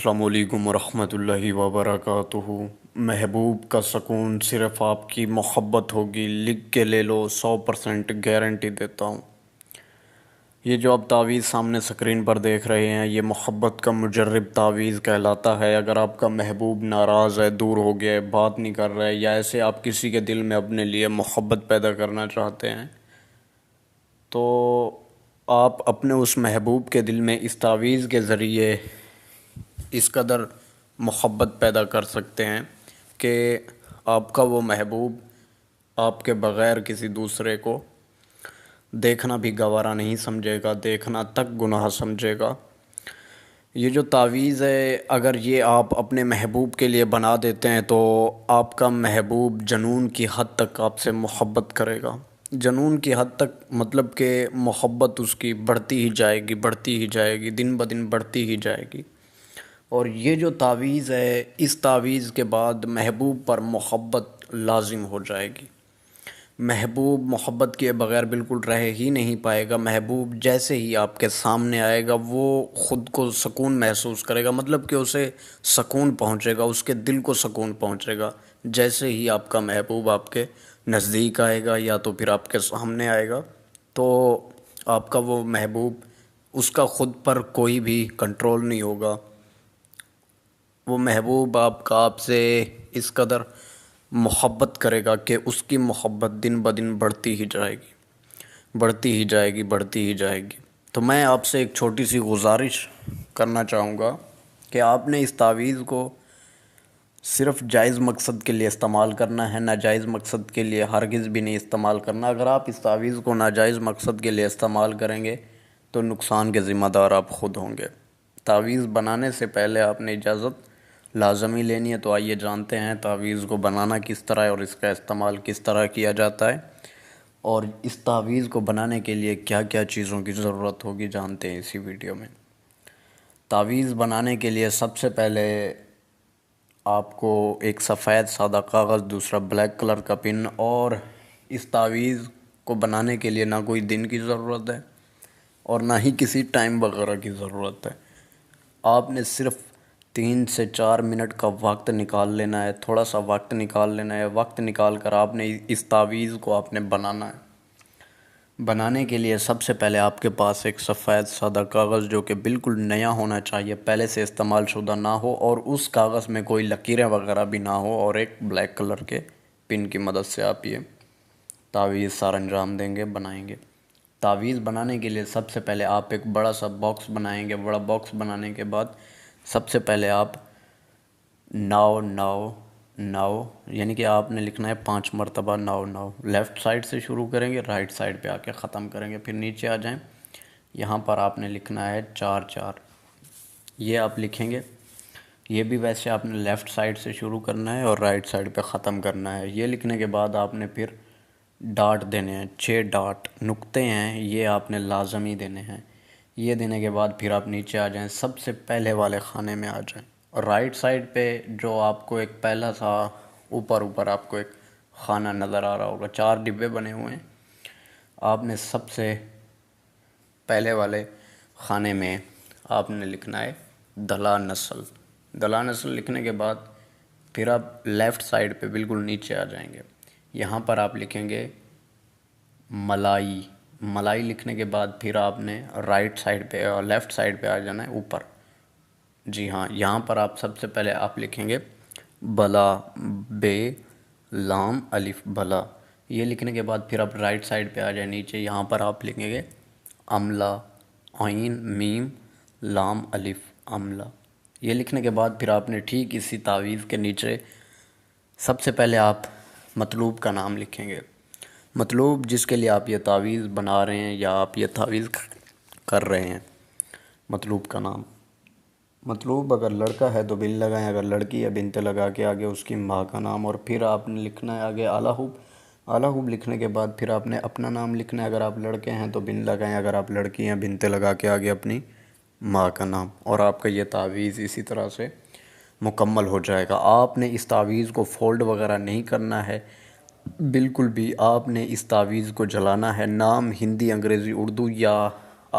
السلام علیکم ورحمۃ اللہ وبرکاتہ۔ محبوب کا سکون صرف آپ کی محبت ہوگی، لکھ کے لے لو، 100% گارنٹی دیتا ہوں۔ یہ جو آپ تعویذ سامنے سکرین پر دیکھ رہے ہیں، یہ محبت کا مجرب تعویذ کہلاتا ہے۔ اگر آپ کا محبوب ناراض ہے، دور ہو گیا ہے، بات نہیں کر رہا ہے، یا ایسے آپ کسی کے دل میں اپنے لیے محبت پیدا کرنا چاہتے ہیں، تو آپ اپنے اس محبوب کے دل میں اس تعویذ کے ذریعے اس قدر محبت پیدا کر سکتے ہیں کہ آپ کا وہ محبوب آپ کے بغیر کسی دوسرے کو دیکھنا بھی گوارا نہیں سمجھے گا، دیکھنا تک گناہ سمجھے گا۔ یہ جو تعویذ ہے، اگر یہ آپ اپنے محبوب کے لیے بنا دیتے ہیں تو آپ کا محبوب جنون کی حد تک آپ سے محبت کرے گا۔ جنون کی حد تک مطلب کہ محبت اس کی بڑھتی ہی جائے گی، بڑھتی ہی جائے گی، دن بدن بڑھتی ہی جائے گی۔ اور یہ جو تعویذ ہے، اس تعویذ کے بعد محبوب پر محبت لازم ہو جائے گی۔ محبوب محبت کے بغیر بالکل رہ ہی نہیں پائے گا۔ محبوب جیسے ہی آپ کے سامنے آئے گا، وہ خود کو سکون محسوس کرے گا، مطلب کہ اسے سکون پہنچے گا، اس کے دل کو سکون پہنچے گا۔ جیسے ہی آپ کا محبوب آپ کے نزدیک آئے گا یا تو پھر آپ کے سامنے آئے گا، تو آپ کا وہ محبوب، اس کا خود پر کوئی بھی کنٹرول نہیں ہوگا۔ وہ محبوب آپ سے اس قدر محبت کرے گا کہ اس کی محبت دن بدن بڑھتی ہی جائے گی، بڑھتی ہی جائے گی، بڑھتی ہی جائے گی۔ تو میں آپ سے ایک چھوٹی سی گزارش کرنا چاہوں گا کہ آپ نے اس تعویذ کو صرف جائز مقصد کے لیے استعمال کرنا ہے، ناجائز مقصد کے لیے ہرگز بھی نہیں استعمال کرنا۔ اگر آپ اس تعویذ کو ناجائز مقصد کے لیے استعمال کریں گے تو نقصان کے ذمہ دار آپ خود ہوں گے۔ تعویذ بنانے سے پہلے آپ نے اجازت لازمی لینی ہے۔ تو آئیے جانتے ہیں تعویذ کو بنانا کس طرح ہے اور اس کا استعمال کس طرح کیا جاتا ہے، اور اس تعویذ کو بنانے کے لیے کیا کیا چیزوں کی ضرورت ہوگی، جانتے ہیں اسی ویڈیو میں۔ تعویذ بنانے کے لیے سب سے پہلے آپ کو ایک سفید سادہ کاغذ، دوسرا بلیک کلر کا پن، اور اس تعویذ کو بنانے کے لیے نہ کوئی دن کی ضرورت ہے اور نہ ہی کسی ٹائم وغیرہ کی ضرورت ہے۔ آپ نے صرف 3 سے 4 منٹ کا وقت نکال لینا ہے، تھوڑا سا وقت نکال لینا ہے۔ وقت نکال کر آپ نے اس تعویذ کو آپ نے بنانا ہے۔ بنانے کے لیے سب سے پہلے آپ کے پاس ایک سفید سادہ کاغذ، جو کہ بالکل نیا ہونا چاہیے، پہلے سے استعمال شدہ نہ ہو، اور اس کاغذ میں کوئی لکیریں وغیرہ بھی نہ ہو، اور ایک بلیک کلر کے پن کی مدد سے آپ یہ تعویذ سر انجام دیں گے، بنائیں گے۔ تعویذ بنانے کے لیے سب سے پہلے آپ ایک بڑا سا باکس بنائیں گے۔ بڑا باکس بنانے کے بعد سب سے پہلے آپ 9 9 9 یعنی کہ آپ نے لکھنا ہے 5 مرتبہ 9 9۔ لیفٹ سائڈ سے شروع کریں گے، رائٹ سائڈ پہ آ کے ختم کریں گے، پھر نیچے آ جائیں، یہاں پر آپ نے لکھنا ہے 4 4۔ یہ آپ لکھیں گے۔ یہ بھی ویسے آپ نے لیفٹ سائڈ سے شروع کرنا ہے اور رائٹ سائڈ پہ ختم کرنا ہے۔ یہ لکھنے کے بعد آپ نے پھر ڈاٹ دینے ہیں، 6 ڈاٹ نقطے ہیں، یہ آپ نے لازمی دینے ہیں۔ یہ دینے کے بعد پھر آپ نیچے آ جائیں، سب سے پہلے والے خانے میں آ جائیں، اور رائٹ سائڈ پہ جو آپ کو ایک پہلا سا اوپر آپ کو ایک خانہ نظر آ رہا ہوگا، 4 ڈبے بنے ہوئے ہیں۔ آپ نے سب سے پہلے والے خانے میں آپ نے لکھنا ہے دلہ نسل۔ دلہ نسل لکھنے کے بعد پھر آپ لیفٹ سائڈ پہ بالکل نیچے آ جائیں گے، یہاں پر آپ لکھیں گے ملائی۔ ملائی لکھنے کے بعد پھر آپ نے رائٹ سائڈ پہ اور لیفٹ سائڈ پہ آ جانا ہے اوپر۔ جی ہاں، یہاں پر آپ سب سے پہلے آپ لکھیں گے بلا، بے لام الف بلا۔ یہ لکھنے کے بعد پھر آپ رائٹ سائڈ پہ آ جائیں نیچے، یہاں پر آپ لکھیں گے عملہ، عین میم لام الف عملہ۔ یہ لکھنے کے بعد پھر آپ نے ٹھیک اسی تعویذ کے نیچے سب سے پہلے آپ مطلوب کا نام لکھیں گے۔ مطلوب جس کے لیے آپ یہ تعویذ بنا رہے ہیں یا آپ یہ تعویذ کر رہے ہیں، مطلوب کا نام۔ مطلوب اگر لڑکا ہے تو بن لگائیں، اگر لڑکی ہے بنت لگا کے آگے اس کی ماں کا نام، اور پھر آپ نے لکھنا ہے آگے الہوب۔ الہوب لکھنے کے بعد پھر آپ نے اپنا نام لکھنا ہے، اگر آپ لڑکے ہیں تو بن لگائیں، اگر آپ لڑکی ہیں بنت لگا کے آگے اپنی ماں کا نام، اور آپ کا یہ تعویذ اسی طرح سے مکمل ہو جائے گا۔ آپ نے اس تعویذ کو فولڈ وغیرہ نہیں کرنا ہے بالکل بھی۔ آپ نے اس تعویذ کو جلانا ہے۔ نام ہندی، انگریزی، اردو یا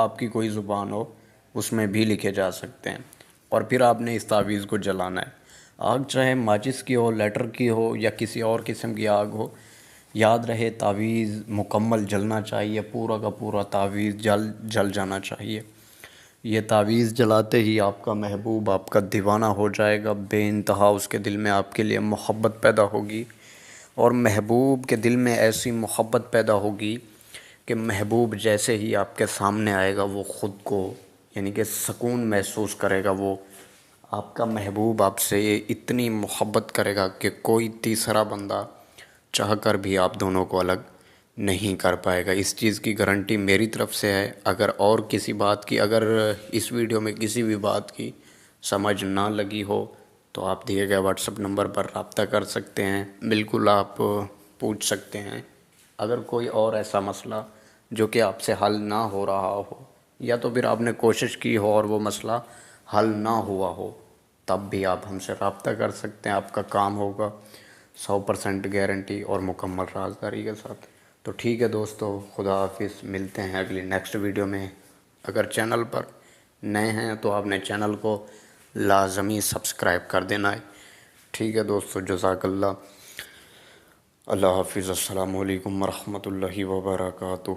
آپ کی کوئی زبان ہو اس میں بھی لکھے جا سکتے ہیں، اور پھر آپ نے اس تعویذ کو جلانا ہے۔ آگ چاہے ماچس کی ہو، لیٹر کی ہو یا کسی اور قسم کی آگ ہو، یاد رہے تعویذ مکمل جلنا چاہیے، پورا کا پورا تعویذ جل جانا چاہیے۔ یہ تعویذ جلاتے ہی آپ کا محبوب آپ کا دیوانہ ہو جائے گا، بے انتہا اس کے دل میں آپ کے لیے محبت پیدا ہوگی، اور محبوب کے دل میں ایسی محبت پیدا ہوگی کہ محبوب جیسے ہی آپ کے سامنے آئے گا وہ خود کو یعنی کہ سکون محسوس کرے گا۔ وہ آپ کا محبوب آپ سے اتنی محبت کرے گا کہ کوئی تیسرا بندہ چاہ کر بھی آپ دونوں کو الگ نہیں کر پائے گا۔ اس چیز کی گارنٹی میری طرف سے ہے۔ اگر اور کسی بات کی، اگر اس ویڈیو میں کسی بھی بات کی سمجھ نہ لگی ہو تو آپ دیے گئے واٹس ایپ نمبر پر رابطہ کر سکتے ہیں، بالکل آپ پوچھ سکتے ہیں۔ اگر کوئی اور ایسا مسئلہ جو کہ آپ سے حل نہ ہو رہا ہو، یا تو پھر آپ نے کوشش کی ہو اور وہ مسئلہ حل نہ ہوا ہو، تب بھی آپ ہم سے رابطہ کر سکتے ہیں، آپ کا کام ہوگا 100% گارنٹی اور مکمل رازداری کے ساتھ۔ تو ٹھیک ہے دوستو، خدا حافظ، ملتے ہیں اگلی نیکسٹ ویڈیو میں۔ اگر چینل پر نئے ہیں تو آپ نے چینل کو لازمی سبسکرائب کر دینا ہے۔ ٹھیک ہے دوستو، جزاک اللہ، اللہ حافظ، السلام علیکم ورحمۃ اللہ وبرکاتہ۔